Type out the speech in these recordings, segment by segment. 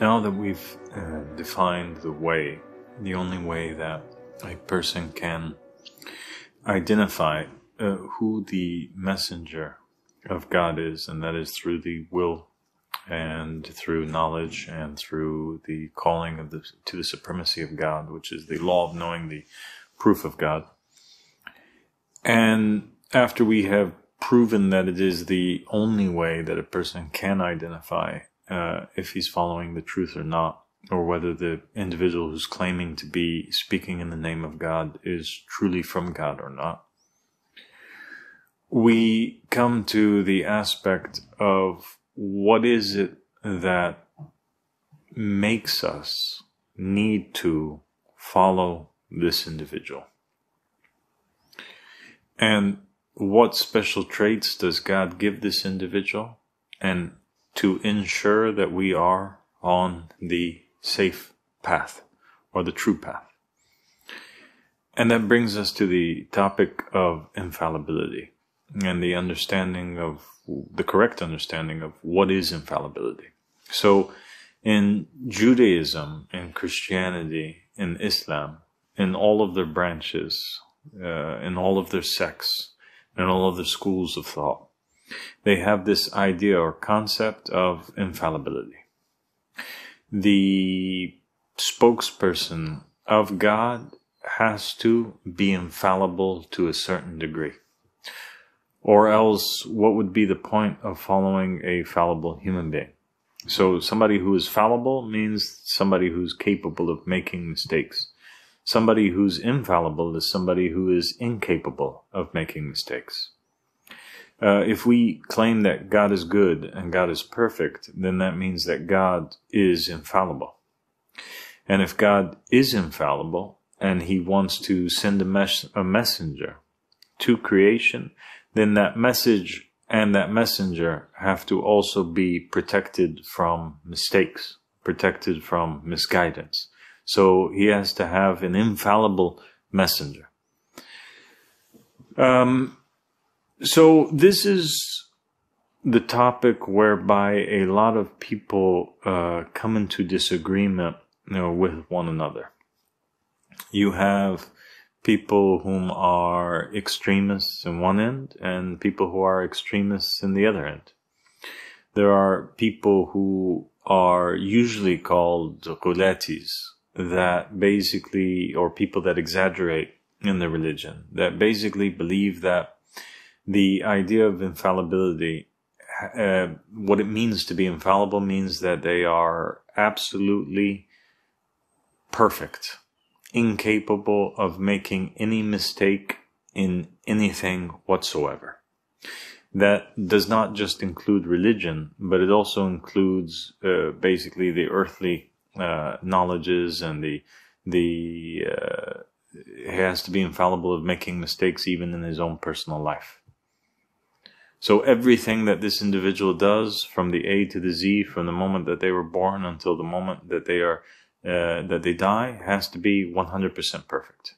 Now that we've defined the only way that a person can identify who the messenger of God is, and that is through the will and through knowledge and through the calling of to the supremacy of God, which is the law of knowing, the proof of God. And after we have proven that it is the only way that a person can identify if he's following the truth or not, or whether the individual who's claiming to be speaking in the name of God is truly from God or not, we come to the aspect of what is it that makes us need to follow this individual. And what special traits does God give this individual, and to ensure that we are on the safe path, or the true path. And that brings us to the topic of infallibility, and the understanding of, the correct understanding of what is infallibility. So, in Judaism, in Christianity, in Islam, in all of their branches, in all of their sects, in all of their schools of thought, they have this idea or concept of infallibility. The spokesperson of God has to be infallible to a certain degree. Or else, what would be the point of following a fallible human being? So somebody who is fallible means somebody who's capable of making mistakes. Somebody who's infallible is somebody who is incapable of making mistakes. If we claim that God is good and God is perfect, then that means that God is infallible. And if God is infallible and he wants to send a messenger to creation, then that message and that messenger have to also be protected from mistakes, protected from misguidance. So he has to have an infallible messenger. So this is the topic whereby a lot of people come into disagreement, with one another. You have people whom are extremists in one end, and people who are extremists in the other end. There are people who are usually called ghulatis, that basically, or people that exaggerate in the religion, that basically believe that the idea of infallibility, what it means to be infallible means that they are absolutely perfect, incapable of making any mistake in anything whatsoever. That does not just include religion, but it also includes basically the earthly knowledges, and he has to be infallible of making mistakes even in his own personal life. So everything that this individual does, from the A to the Z, from the moment that they were born until the moment that they die, has to be 100% perfect.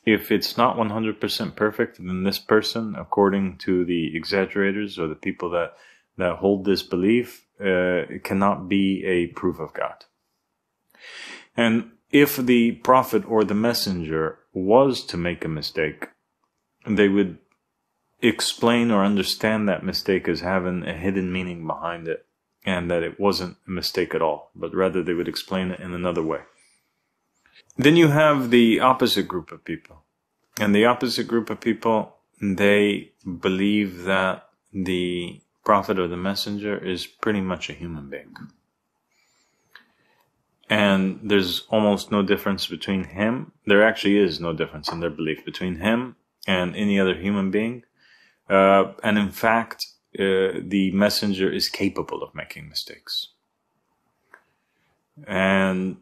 If it's not 100% perfect, then this person, according to the exaggerators or the people that hold this belief, it cannot be a proof of God. And if the prophet or the messenger was to make a mistake, they would explain or understand that mistake as having a hidden meaning behind it, and that it wasn't a mistake at all, but rather they would explain it in another way. Then you have the opposite group of people. And the opposite group of people, they believe that the prophet or the messenger is pretty much a human being. And there's almost no difference between him. There actually is no difference in their belief between him and any other human being. And in fact, the messenger is capable of making mistakes. And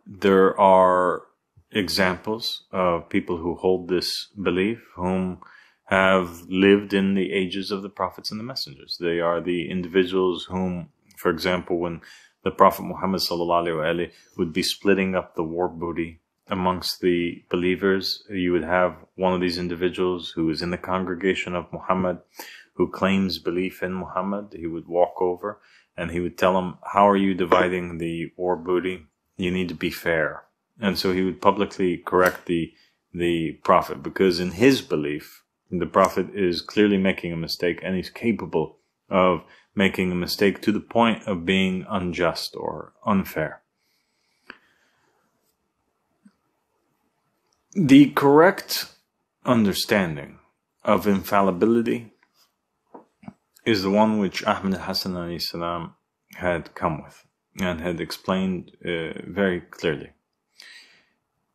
there are examples of people who hold this belief, whom have lived in the ages of the prophets and the messengers. They are the individuals whom, for example, when the Prophet Muhammad ﷺ would be splitting up the war booty amongst the believers, you would have one of these individuals who is in the congregation of Muhammad, who claims belief in Muhammad. He would walk over and he would tell him, how are you dividing the war booty? You need to be fair. And so he would publicly correct the Prophet, because in his belief, the Prophet is clearly making a mistake, and he's capable of making a mistake to the point of being unjust or unfair. The correct understanding of infallibility is the one which Ahmad al-Hasan alayhi salam had come with and had explained very clearly.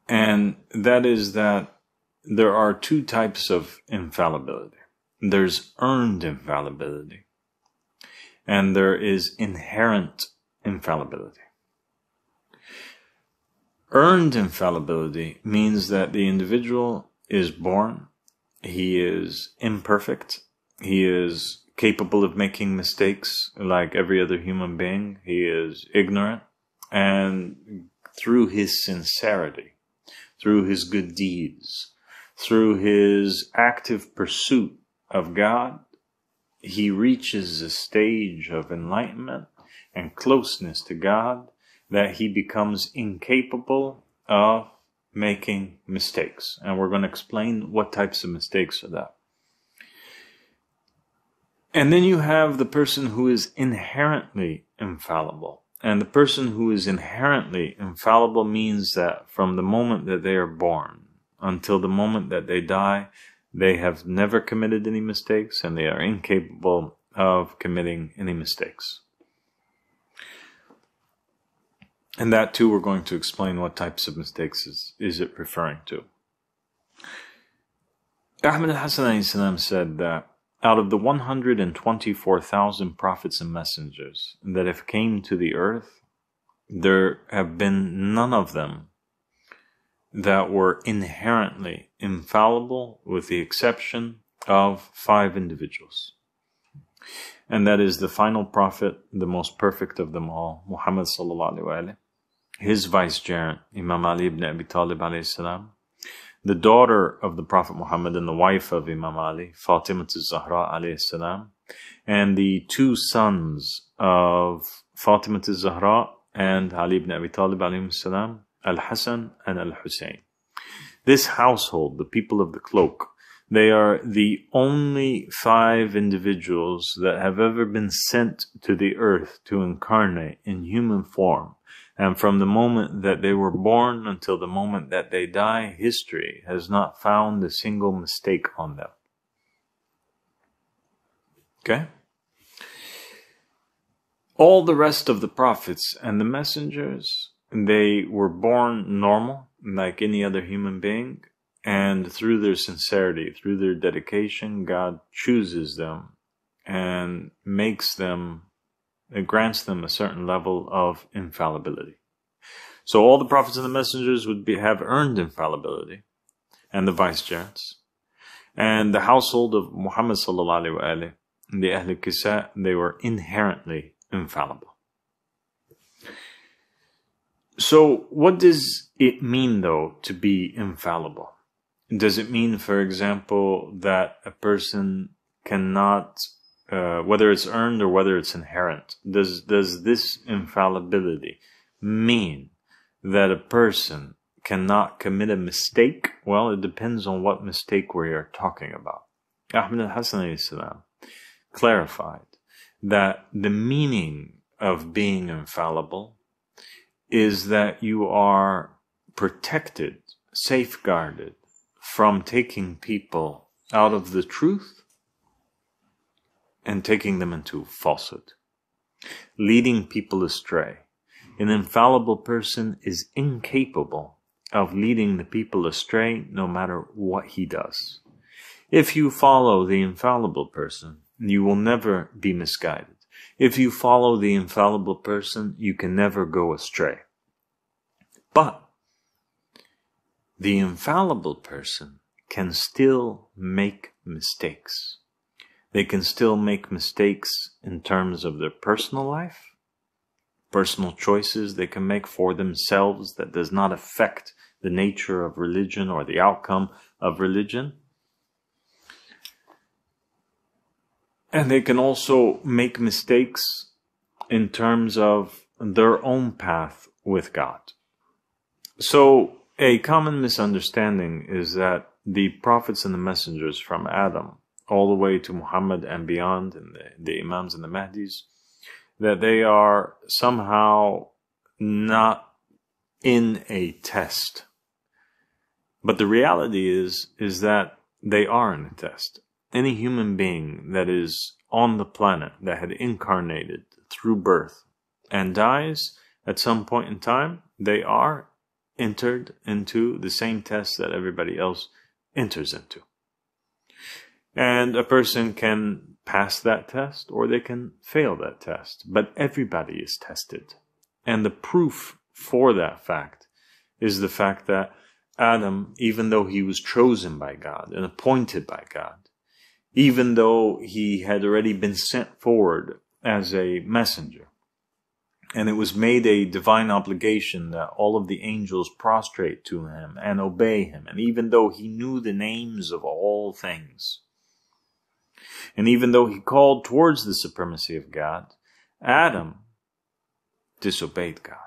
And that is that there are two types of infallibility. There's earned infallibility, and there is inherent infallibility. Earned infallibility means that the individual is born, he is imperfect, he is capable of making mistakes like every other human being, he is ignorant, and through his sincerity, through his good deeds, through his active pursuit of God, he reaches a stage of enlightenment and closeness to God that he becomes incapable of making mistakes. And we're going to explain what types of mistakes are that. And then you have the person who is inherently infallible. And the person who is inherently infallible means that from the moment that they are born until the moment that they die, they have never committed any mistakes, and they are incapable of committing any mistakes. And that too, we're going to explain what types of mistakes is it referring to. Ahmad al-Hasan said that out of the 124,000 prophets and messengers that have came to the earth, there have been none of them that were inherently infallible, with the exception of 5 individuals. And that is the final prophet, the most perfect of them all, Muhammad sallallahu alaihi wasallam, his vicegerent, Imam Ali ibn Abi Talib alayhi salam, the daughter of the Prophet Muhammad and the wife of Imam Ali, Fatima az-Zahra alayhi salam, and the 2 sons of Fatima az-Zahra and Ali ibn Abi Talib alayhi salam, Al-Hasan and Al-Hussein. This household, the people of the cloak, they are the only 5 individuals that have ever been sent to the earth to incarnate in human form. And from the moment that they were born until the moment that they die, history has not found a single mistake on them. Okay? All the rest of the prophets and the messengers, they were born normal, like any other human being, and through their sincerity, through their dedication, God chooses them and makes them, it grants them a certain level of infallibility. So all the prophets and the messengers would have earned infallibility, and the vicegerents, and the household of Muhammad sallallahu alaihi wasallam, the Ehl-i Kisa, they were inherently infallible. So what does it mean, though, to be infallible? Does it mean, for example, that a person cannot, whether it's earned or whether it's inherent, does this infallibility mean that a person cannot commit a mistake? Well, it depends on what mistake we are talking about. Ahmad al-Hasan clarified that the meaning of being infallible is that you are protected, safeguarded from taking people out of the truth and taking them into falsehood, leading people astray. An infallible person is incapable of leading the people astray no matter what he does. If you follow the infallible person, you will never be misguided. If you follow the infallible person, you can never go astray. But the infallible person can still make mistakes. They can still make mistakes in terms of their personal life, personal choices they can make for themselves that does not affect the nature of religion or the outcome of religion. And they can also make mistakes in terms of their own path with God. So a common misunderstanding is that the prophets and the messengers from Adam all the way to Muhammad and beyond, and the Imams and the Mahdis, that they are somehow not in a test. But the reality is that they are in a test. Any human being that is on the planet, that had incarnated through birth and dies at some point in time, they are entered into the same test that everybody else enters into. And a person can pass that test or they can fail that test. But everybody is tested. And the proof for that fact is the fact that Adam, even though he was chosen by God and appointed by God, even though he had already been sent forward as a messenger, and it was made a divine obligation that all of the angels prostrate to him and obey him, and even though he knew the names of all things, and even though he called towards the supremacy of God, Adam disobeyed God.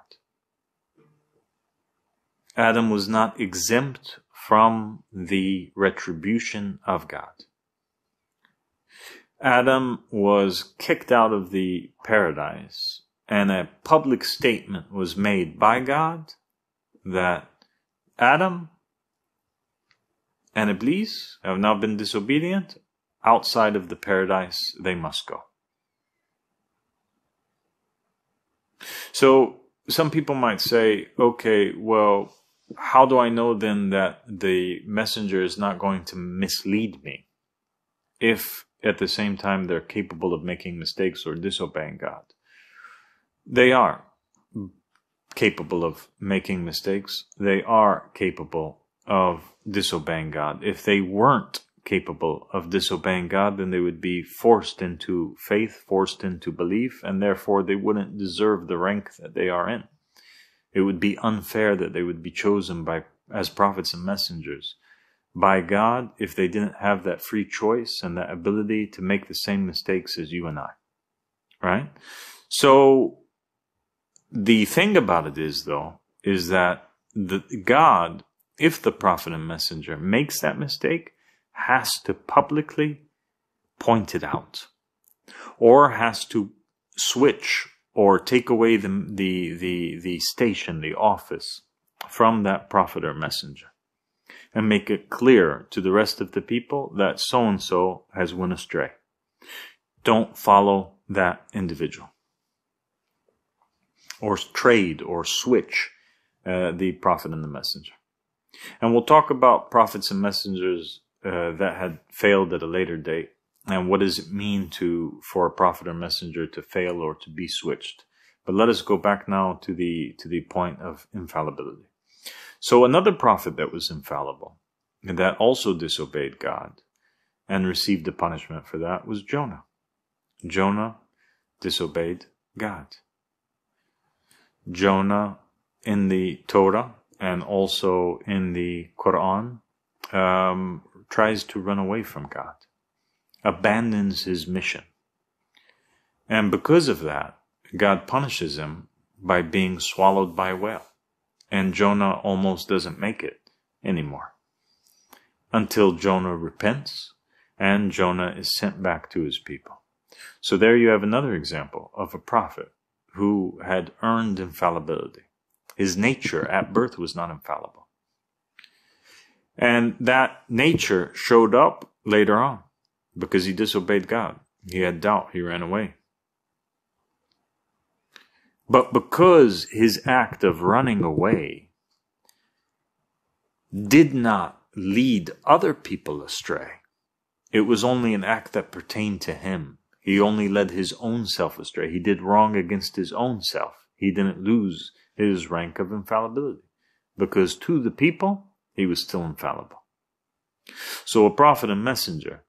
Adam was not exempt from the retribution of God. Adam was kicked out of the paradise, and a public statement was made by God that Adam and Iblis have now been disobedient. Outside of the paradise, they must go. So some people might say, okay, well, how do I know then that the messenger is not going to mislead me if at the same time they're capable of making mistakes or disobeying God? They are capable of making mistakes. They are capable of disobeying God. If they weren't capable of disobeying God, then they would be forced into faith, forced into belief, and therefore they wouldn't deserve the rank that they are in. It would be unfair that they would be chosen as prophets and messengers by God if they didn't have that free choice and that ability to make the same mistakes as you and I. Right? So the thing about it is, though, is that God, if the prophet and messenger makes that mistake, has to publicly point it out, or has to switch or take away the station, the office from that prophet or messenger, and make it clear to the rest of the people that so-and-so has went astray. Don't follow that individual, or trade or switch the prophet and the messenger. And we'll talk about prophets and messengers that had failed at a later date, and what does it mean for a prophet or messenger to fail or to be switched. But let us go back now to the point of infallibility. So another prophet that was infallible, and that also disobeyed God and received the punishment for that, was Jonah. Jonah disobeyed God. Jonah, in the Torah and also in the Quran, tries to run away from God, abandons his mission. And because of that, God punishes him by being swallowed by a whale. And Jonah almost doesn't make it anymore until Jonah repents and Jonah is sent back to his people. So there you have another example of a prophet who had earned infallibility. His nature at birth was not infallible. And that nature showed up later on because he disobeyed God. He had doubt. He ran away. But because his act of running away did not lead other people astray, it was only an act that pertained to him. He only led his own self astray. He did wrong against his own self. He didn't lose his rank of infallibility because to the people, he was still infallible. So a prophet and messenger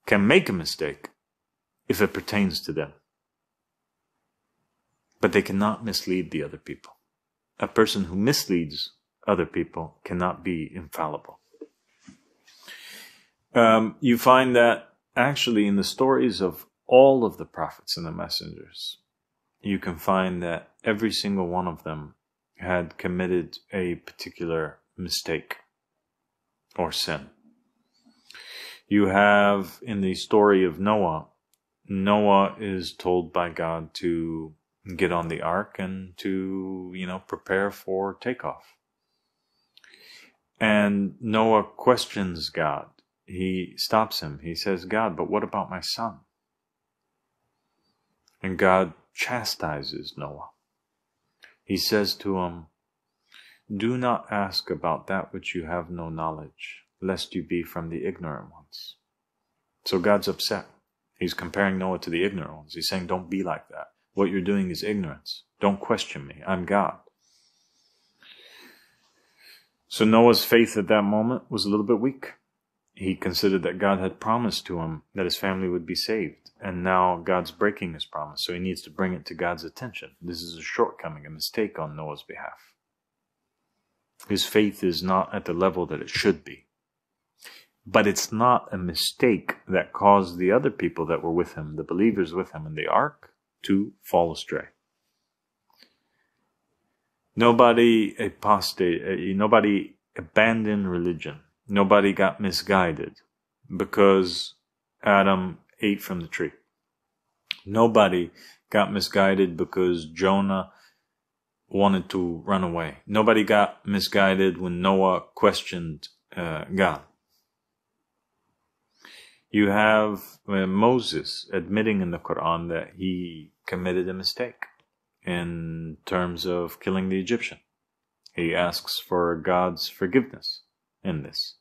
can make a mistake if it pertains to them, but they cannot mislead the other people. A person who misleads other people cannot be infallible. You find that actually in the stories of all of the prophets and the messengers, you can find that every single one of them had committed a particular mistake or sin. You have in the story of Noah, Noah is told by God to get on the ark and to, prepare for takeoff. And Noah questions God. He stops him. He says, God, but what about my son? And God chastises Noah. He says to him, do not ask about that which you have no knowledge, lest you be from the ignorant ones. So God's upset. He's comparing Noah to the ignorant ones. He's saying, don't be like that. What you're doing is ignorance. Don't question me. I'm God. So Noah's faith at that moment was a little bit weak. He considered that God had promised to him that his family would be saved. And now God's breaking his promise. So he needs to bring it to God's attention. This is a shortcoming, a mistake on Noah's behalf. His faith is not at the level that it should be. But it's not a mistake that caused the other people that were with him, the believers with him in the ark, to fall astray. Nobody apostated, nobody abandoned religion. Nobody got misguided because Adam ate from the tree. Nobody got misguided because Jonah wanted to run away. Nobody got misguided when Noah questioned God. You have Moses admitting in the Quran that he committed a mistake in terms of killing the Egyptian. He asks for God's forgiveness in this.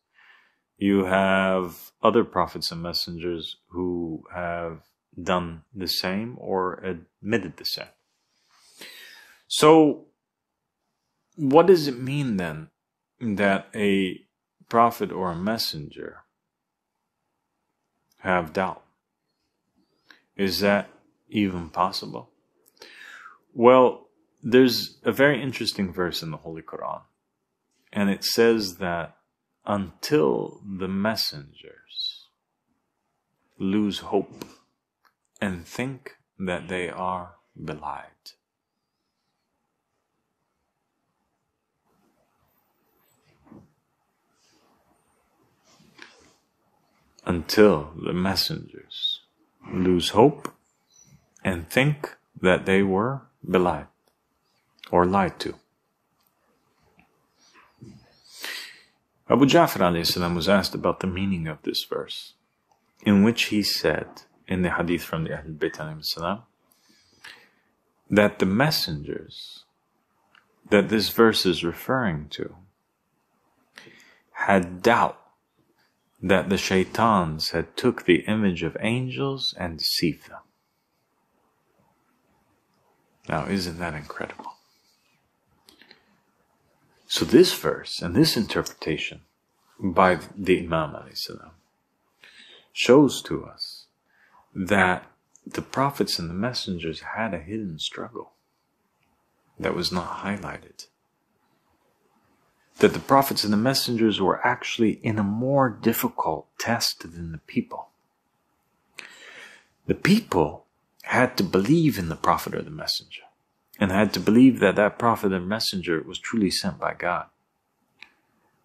You have other prophets and messengers who have done the same or admitted the same. So, what does it mean then that a prophet or a messenger have doubt? Is that even possible? Well, there's a very interesting verse in the Holy Quran, and it says that until the messengers lose hope and think that they are belied. Until the messengers lose hope and think that they were belied or lied to. Abu Ja'far ﷺ was asked about the meaning of this verse, in which he said, in the hadith from the Ahl Bayt ﷺ, that the messengers that this verse is referring to had doubt that the shaitans had took the image of angels and deceived them. Now, isn't that incredible? So this verse and this interpretation by the Imam ﷺ shows to us that the prophets and the messengers had a hidden struggle that was not highlighted. That the prophets and the messengers were actually in a more difficult test than the people. The people had to believe in the prophet or the messenger, and had to believe that that prophet and messenger was truly sent by God.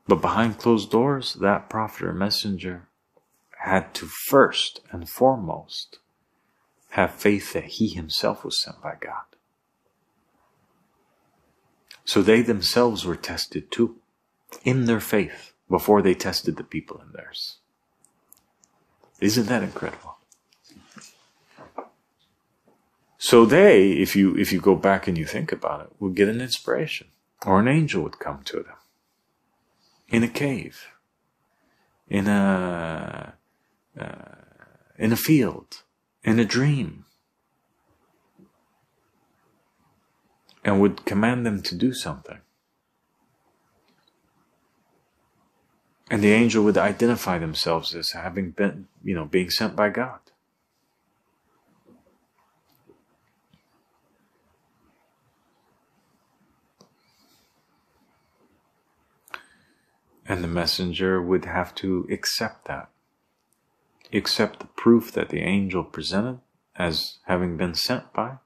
But behind closed doors, that prophet or messenger had to first and foremost have faith that he himself was sent by God. So they themselves were tested too, in their faith, before they tested the people in theirs. Isn't that incredible? So they, if you go back and you think about it, would get an inspiration, or an angel would come to them in a cave, in a field, in a dream, and would command them to do something. And the angel would identify themselves as having been, being sent by God. And the messenger would have to accept that. Accept the proof that the angel presented as having been sent by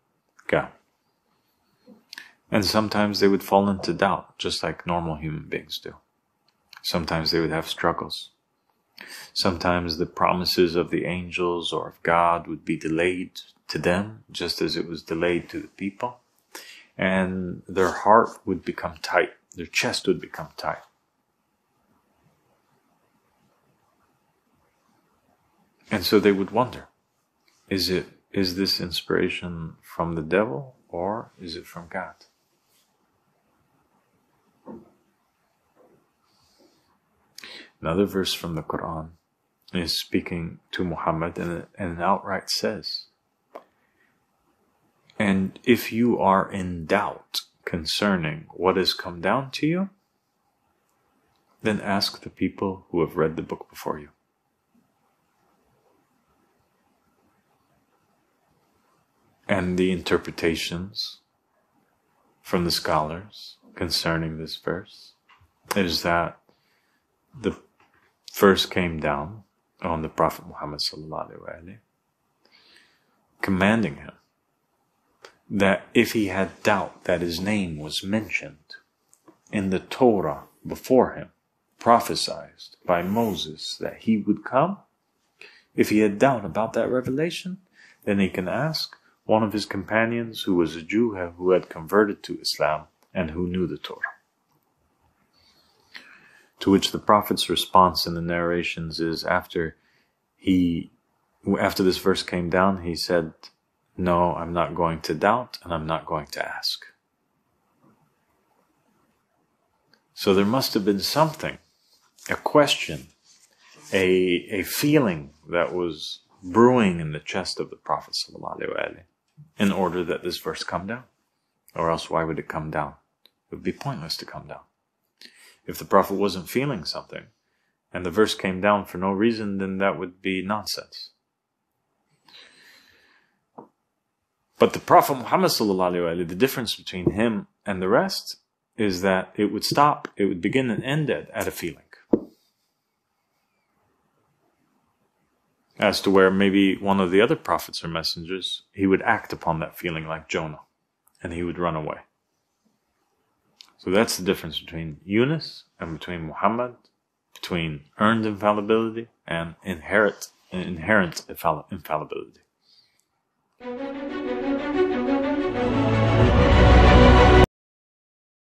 God. And sometimes they would fall into doubt, just like normal human beings do. Sometimes they would have struggles. Sometimes the promises of the angels or of God would be delayed to them, just as it was delayed to the people. And their heart would become tight. Their chest would become tight. And so they would wonder, is this inspiration from the devil or is it from God? Another verse from the Quran is speaking to Muhammad and outright says, and if you are in doubt concerning what has come down to you, then ask the people who have read the book before you. And the interpretations from the scholars concerning this verse is that the verse came down on the Prophet Muhammad ﷺ, commanding him that if he had doubt that his name was mentioned in the Torah before him, prophesied by Moses that he would come, if he had doubt about that revelation, then he can ask one of his companions who was a Jew who had converted to Islam and who knew the Torah. To which the Prophet's response in the narrations is, after this verse came down, he said, no, I'm not going to doubt and I'm not going to ask. So there must have been something, a question, a feeling that was brewing in the chest of the Prophet ﷺ in order that this verse come down. Or else why would it come down? It would be pointless to come down. If the Prophet wasn't feeling something, and the verse came down for no reason, then that would be nonsense. But the Prophet Muhammad ﷺ, the difference between him and the rest is that it would stop, it would begin and end at a feeling. As to where maybe one of the other prophets or messengers, he would act upon that feeling like Jonah, and he would run away. So that's the difference between Yunus and between Muhammad, between earned infallibility and inherent infallibility.